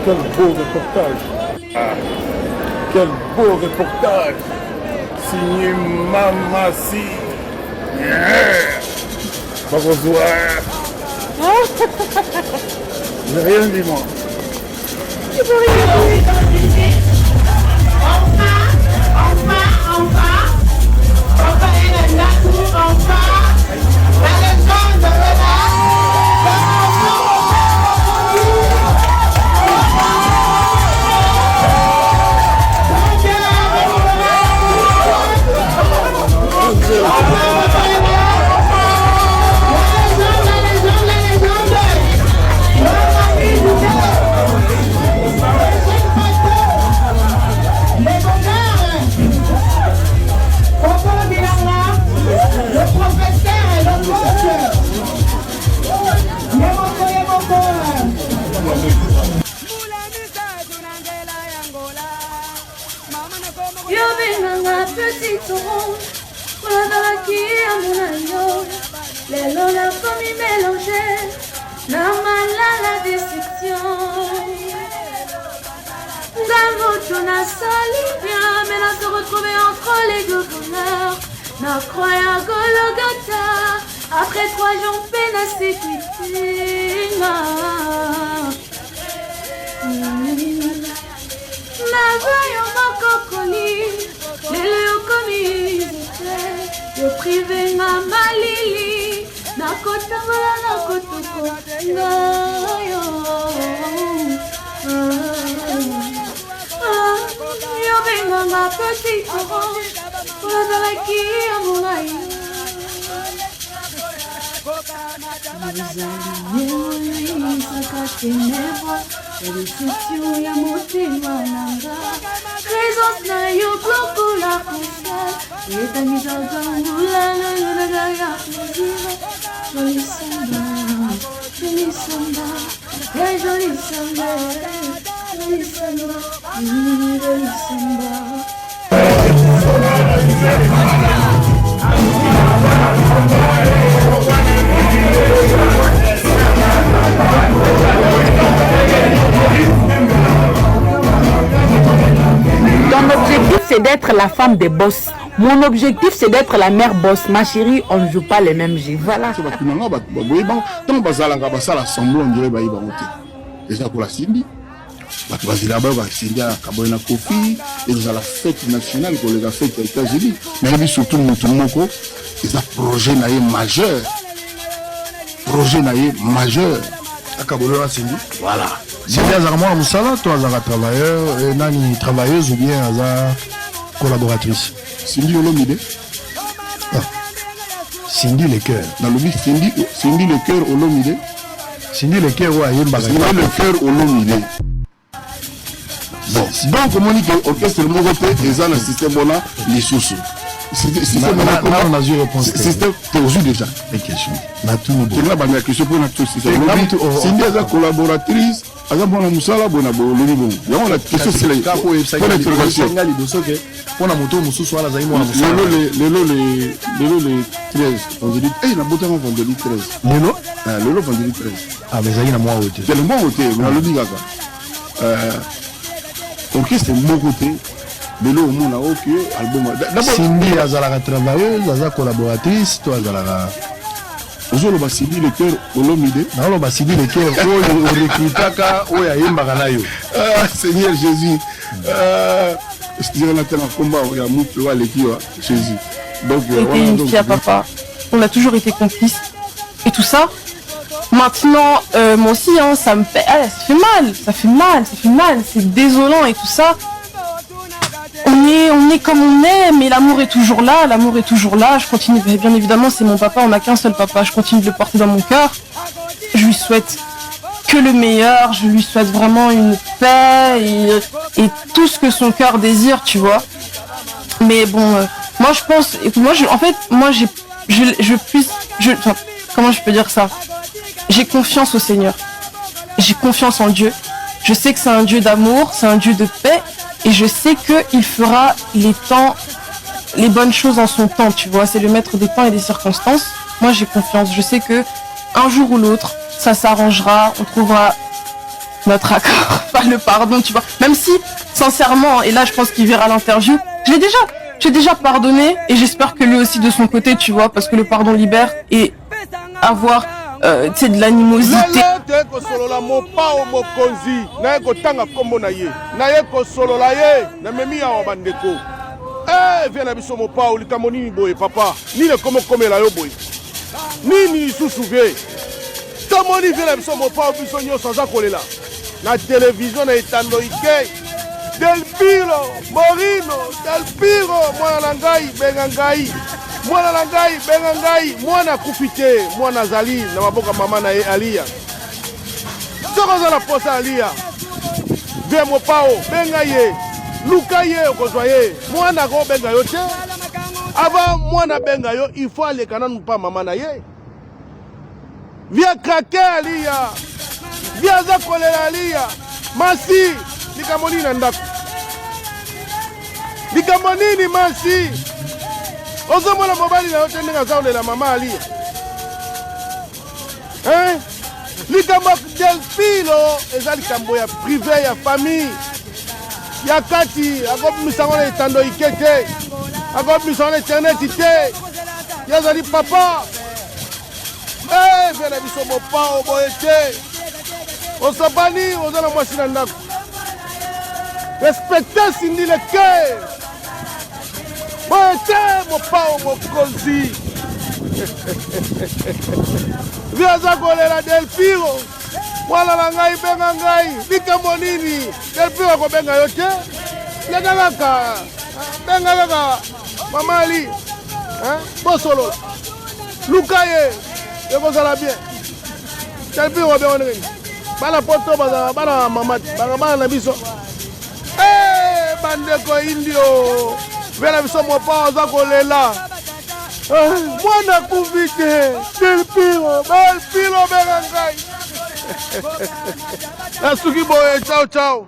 Quel beau reportage! Ah, quel beau reportage! Signé Mamassi! Yeah! Bonsoir! J'ai rien dit, moi. Tu peux rien dire. Enfin, elle est là, enfin, la légende est là. Lelo la famille mélangée, la malala destruction. Gavoto na sali bien, mais là se retrouver entre les gouverneurs. Na croya Golgotha, après 3 jours peine à s'équiter. Ma voyant mon cocoli, les léos commis, le privé na malili, na kotangola na kotoko, yo venga ma petite orange, pour la qui a mon aïe. Ya motema nanga présence na yo gloko la console etangisa zangula na ya plaisir joli samba joli samba joli samba joli samba joli samba. Ton objectif c'est d'être la femme des boss. Mon objectif c'est d'être la mère boss. Ma chérie, on ne joue pas les mêmes jeux. Voilà. Donc bazalanga basala semblant on dirait baïba monté. Déjà pour la Cindy. Bato bazila ba Cindy à Kaboina Kofi et nous à la fête nationale pour les fêtes aux États-Unis. Mais surtout notre moko, c'est un projet naïe majeur. Projet naïe majeur. À Kaboina Cindy. Voilà. Si tu as un Moussala, toi tu es un travailleur, une travailleuse ou bien une collaboratrice. Cindy Olomide. Cindy le cœur. Dans le but Cindy le cœur Olomide. Cindy le cœur ouais, Cindy le cœur Olomide. Bon, donc comme on dit que l'orchestre le Mogote est dans le système bon les sous. on a eu réponse. C'était aujourd'hui déjà une question. C'est là la question pour la question. Cindy est collaboratrice. Azabona musala bona bo lobi bon. Yango la question c'est la pour l'interrogation. On a moto mususu wala zaimo na musala. Le 13. On dit la botte avant vendredi 13. Le vendredi 13. Ah mais zaina moi wote. C'est le mois wote, mais on le dit kaka. Orchestre mon côté. Lelo omona OK album. D'abord Cindy azalaka travailleuse, aza collaboratrice, toi azalaka ozoloba Cindy le cœur olomide. Naoloba Cindy le cœur oyo recrutaka oyo ayembaka na yo. Ah Seigneur Jésus. Je dirais là tellement combat ya mupe wa lekiwa Jésus. Donc une fille à papa. On a toujours été complices et tout ça. Maintenant moi aussi hein, ça me fait ça fait mal, c'est désolant et tout ça. On est comme on est, mais l'amour est toujours là, je continue, bien évidemment c'est mon papa, on n'a qu'un seul papa, je continue de le porter dans mon cœur, je lui souhaite que le meilleur, je lui souhaite vraiment une paix et tout ce que son cœur désire, tu vois. Mais bon, moi je pense, comment je peux dire ça? J'ai confiance au Seigneur, j'ai confiance en Dieu, je sais que c'est un Dieu d'amour, c'est un Dieu de paix, et je sais qu'il fera les bonnes choses en son temps, tu vois. C'est le maître des temps et des circonstances. Moi, j'ai confiance. Je sais que un jour ou l'autre, ça s'arrangera. On trouvera notre accord, pas le pardon, tu vois. Même si, sincèrement, et là, je pense qu'il verra l'interview, j'ai déjà pardonné et j'espère que lui aussi de son côté, tu vois, parce que le pardon libère et avoir de l'animosité. Kosolola mopao mokonzi na kotanga kombo na ye na ye kosolola ye na memi ya bandeko vient na biso mopao likambo nini boye papa nini komela yo boye nini susuvie tomoni vient na biso mopao biso nyonso aza kolela na télévision na etando ike Del Piro Morino Del Piro mwana na ngai benga ngai mwana na ngai benga ngai mwana kufi te mwana azali na maboka mama na ye Alia soko za la posa Alia vie mopao benga ye luka ye okozwa ye mwana ko benga yo te avant mwana benga yo il faut aleka nanu pa mama na ye vie krake Alia vie aza kolela Alia masi likambo nini na ndako likambo nini masi ozomona mobali na yo te ndenge aza kolela mama Alia likambo Delphilo eza likambo ya privé ya famille ya kati akobimisa ngo na etando ike te akobimisa ngo na internet te yazali papa ve na biso mopao boye te osabani oza na mwasi na ndako respecte Cindy le cœur boye te mopao mokonzi vi aza kolela Delphilo mwana na ngai benga ngai likambo nini Delphilo akobenga yo te leka kaka benga kaka mama Ali bosolo luka ye ekozala bien Delphilo kobenga ndenge bana poto bana mama bana na biso bandeko indio vena biso mopa aza kolela mwana kufi te Delphilo benga ngai nasuki boye ciao ciao